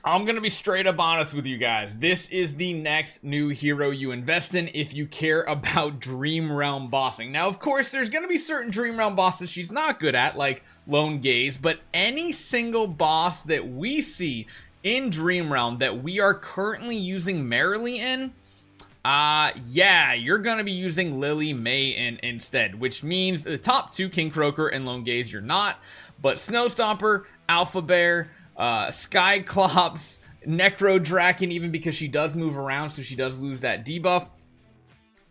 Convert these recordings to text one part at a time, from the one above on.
I'm gonna be straight up honest with you guys. This is the next new hero you invest in if you care about Dream Realm bossing. Now, of course, there's gonna be certain Dream Realm bosses she's not good at, like Lone Gaze, but any single boss that we see in Dream Realm that we are currently using Merrily in, yeah, you're gonna be using Lily May instead, which means the top two, King Croaker and Lone Gaze, you're not, but Snowstomper, Alpha Bear, Skyclops, Necro Draken, even because she does move around, so she does lose that debuff.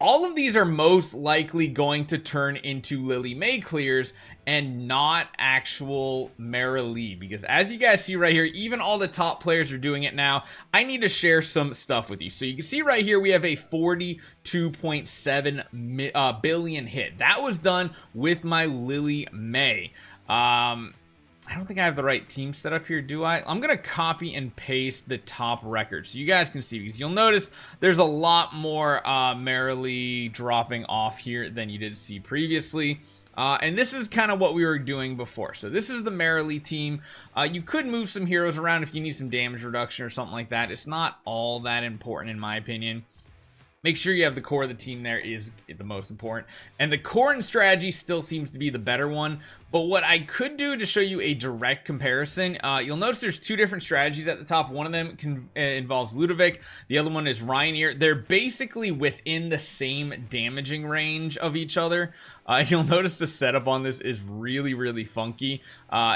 All of these are most likely going to turn into Lily May clears and not actual Merrily, because as you guys see right here, even all the top players are doing it now. I need to share some stuff with you. So you can see right here we have a 42.7 billion hit. That was done with my Lily May. I don't think I have the right team set up here, do I? I'm gonna copy and paste the top record so you guys can see, because you'll notice there's a lot more Merrily dropping off here than you did see previously. And this is kind of what we were doing before. So this is the Merrily team. You could move some heroes around if you need some damage reduction or something like that. It's not all that important in my opinion. Make sure you have the core of the team there is the most important. And the core and strategy still seems to be the better one. But what I could do to show you a direct comparison, you'll notice there's two different strategies at the top. One of them involves Ludovic. The other one is Ryanair. They're basically within the same damaging range of each other. You'll notice the setup on this is really, really funky.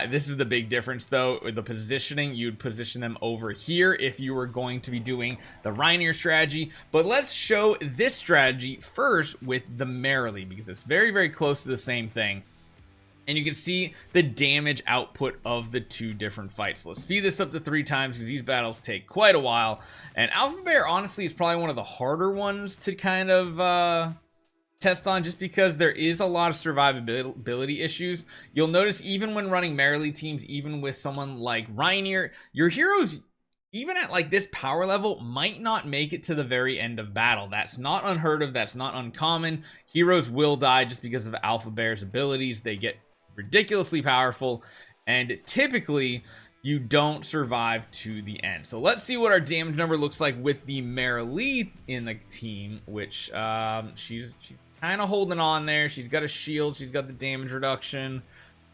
This is the big difference though. With the positioning, you'd position them over here if you were going to be doing the Ryanair strategy. But let's show this strategy first with the Merrily, because it's very, very close to the same thing. And you can see the damage output of the two different fights. So let's speed this up to 3 times because these battles take quite a while. And Alpha Bear, honestly, is probably one of the harder ones to kind of test on, just because there is a lot of survivability issues. You'll notice even when running Merrily teams, even with someone like Ryanair, your heroes, even at like this power level, might not make it to the very end of battle. That's not unheard of. That's not uncommon. Heroes will die just because of Alpha Bear's abilities. They get ridiculously powerful, and typically you don't survive to the end. So let's see what our damage number looks like with the Merrily in the team, which she's kind of holding on there. She's got a shield, she's got the damage reduction.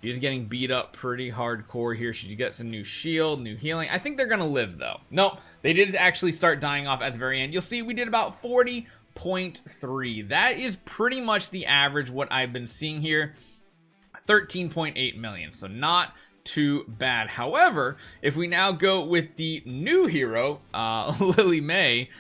She's getting beat up pretty hardcore here. She gets a new shield, new healing. I think they're gonna live though. Nope, they did actually start dying off at the very end. You'll see we did about 40.3. That is pretty much the average what I've been seeing here. 13.8 million, so not too bad. However, if we now go with the new hero, Lily May,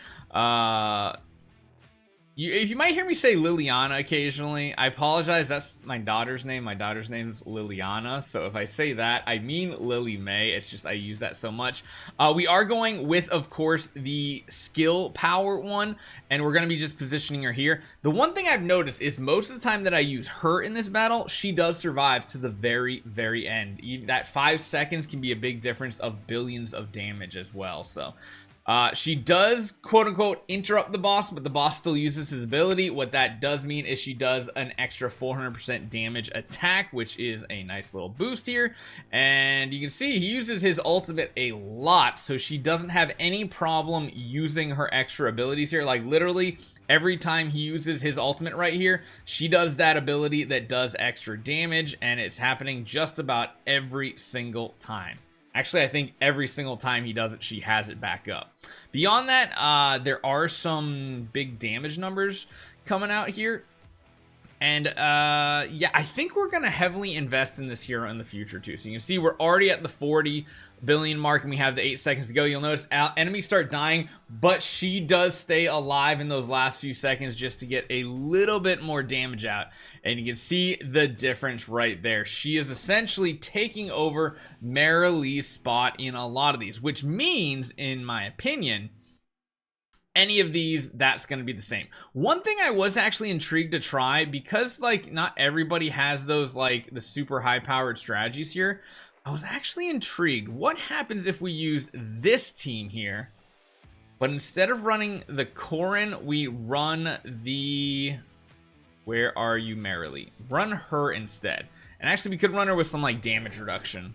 you might hear me say Liliana occasionally. I apologize, that's my daughter's name. My daughter's name is Liliana, so if I say that, I mean Lily May. It's just I use that so much. We are going with, of course, the skill power one, and we're going to be just positioning her here. The one thing I've noticed is most of the time that I use her in this battle, she does survive to the very, very end. That 5 seconds can be a big difference of billions of damage as well, so... she does quote-unquote interrupt the boss, but the boss still uses his ability. What that does mean is she does an extra 400% damage attack, which is a nice little boost here. And you can see he uses his ultimate a lot, so she doesn't have any problem using her extra abilities here. Like literally every time he uses his ultimate right here, she does that ability that does extra damage, and it's happening just about every single time. Actually, I think every single time he does it, she has it back up. Beyond that, there are some big damage numbers coming out here. And yeah, I think we're going to heavily invest in this hero in the future too. So you can see we're already at the 40 billion mark and we have the 8 seconds to go. You'll notice enemies start dying, but she does stay alive in those last few seconds just to get a little bit more damage out. And you can see the difference right there. She is essentially taking over Merrily's spot in a lot of these, which means, in my opinion, any of these, that's going to be the same. One thing I was actually intrigued to try, because like not everybody has those like the super high powered strategies here, I was actually intrigued. What happens if we use this team here, but instead of running the Corrin, we run the, where are you, Merrily? Run her instead. And actually we could run her with some like damage reduction.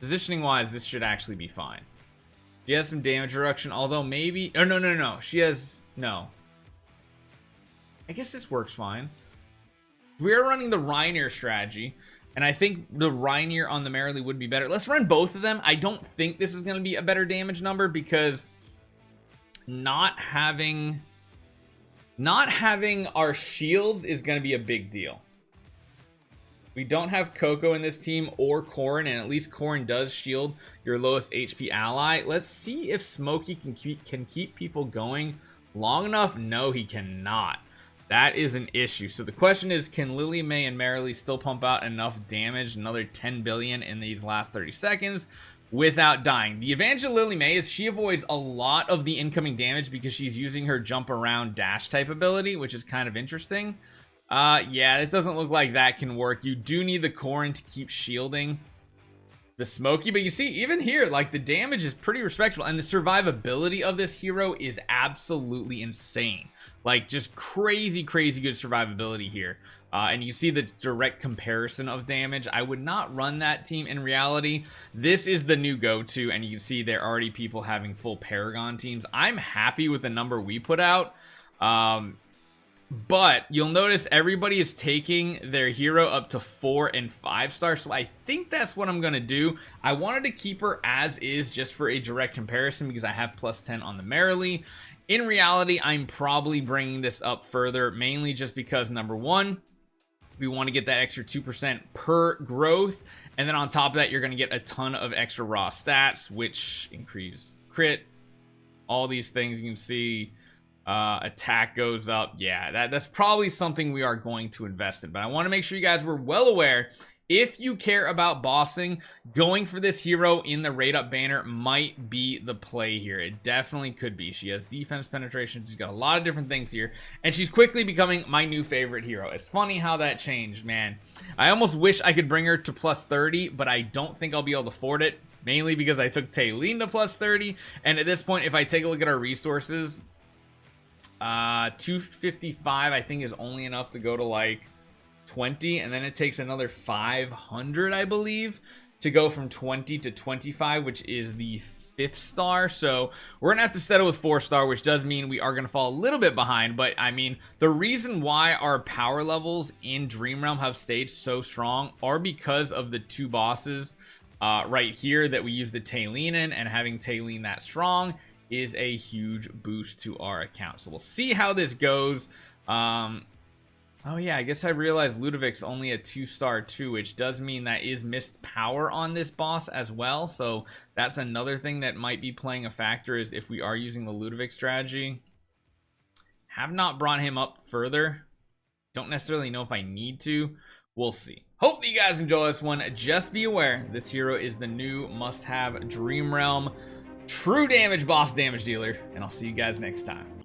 Positioning wise, this should actually be fine. She has some damage reduction, although maybe... Oh, no. She has... No. I guess this works fine. We're running the Reinier strategy, and I think the Reinier on the Merrily would be better. Let's run both of them. I don't think this is going to be a better damage number because not having our shields is going to be a big deal. We don't have Coco in this team or Corrin, and at least Corrin does shield your lowest HP ally. Let's see if Smokey can keep people going long enough. No, he cannot. That is an issue. So the question is, can Lily May and Merrily still pump out enough damage, another 10 billion in these last 30 seconds without dying? The advantage of Lily May is she avoids a lot of the incoming damage because she's using her jump around dash type ability, which is kind of interesting. Yeah, it doesn't look like that can work. You do need the Corrin to keep shielding the Smokey, but you see, even here, like, the damage is pretty respectable, and the survivability of this hero is absolutely insane. Like, just crazy good survivability here. And you see the direct comparison of damage. I would not run that team in reality. This is the new go-to, and you can see there are already people having full Paragon teams. I'm happy with the number we put out. But you'll notice everybody is taking their hero up to 4 and 5 stars, so I think that's what I'm gonna do. I wanted to keep her as is just for a direct comparison because I have plus 10 on the Merrily. In reality, I'm probably bringing this up further, mainly just because, number one, we want to get that extra 2% per growth, and then on top of that, you're going to get a ton of extra raw stats, which increase crit, all these things. You can see attack goes up. Yeah, that's probably something we are going to invest in, but I want to make sure you guys were well aware. If you care about bossing, going for this hero in the rate up banner might be the play here. It definitely could be. She has defense penetration. She's got a lot of different things here, and she's quickly becoming my new favorite hero. It's funny how that changed, man. I almost wish I could bring her to plus 30, but I don't think I'll be able to afford it, mainly because I took Taylene to plus 30, and at this point, if I take a look at our resources, 255 I think is only enough to go to like 20, and then it takes another 500 I believe to go from 20 to 25, which is the 5th star. So we're gonna have to settle with 4-star, which does mean we are gonna fall a little bit behind. But I mean, the reason why our power levels in Dream Realm have stayed so strong are because of the 2 bosses right here that we use the Taylene in, and having Taylene that strong is a huge boost to our account. So we'll see how this goes. Oh yeah, I guess I realized Ludovic's only a 2-star too, which does mean that is missed power on this boss as well. So that's another thing that might be playing a factor, is if we are using the Ludovic strategy. Have not brought him up further. Don't necessarily know if I need to. We'll see. Hope that you guys enjoy this one. Just be aware, this hero is the new must-have Dream Realm true damage boss damage dealer, and I'll see you guys next time.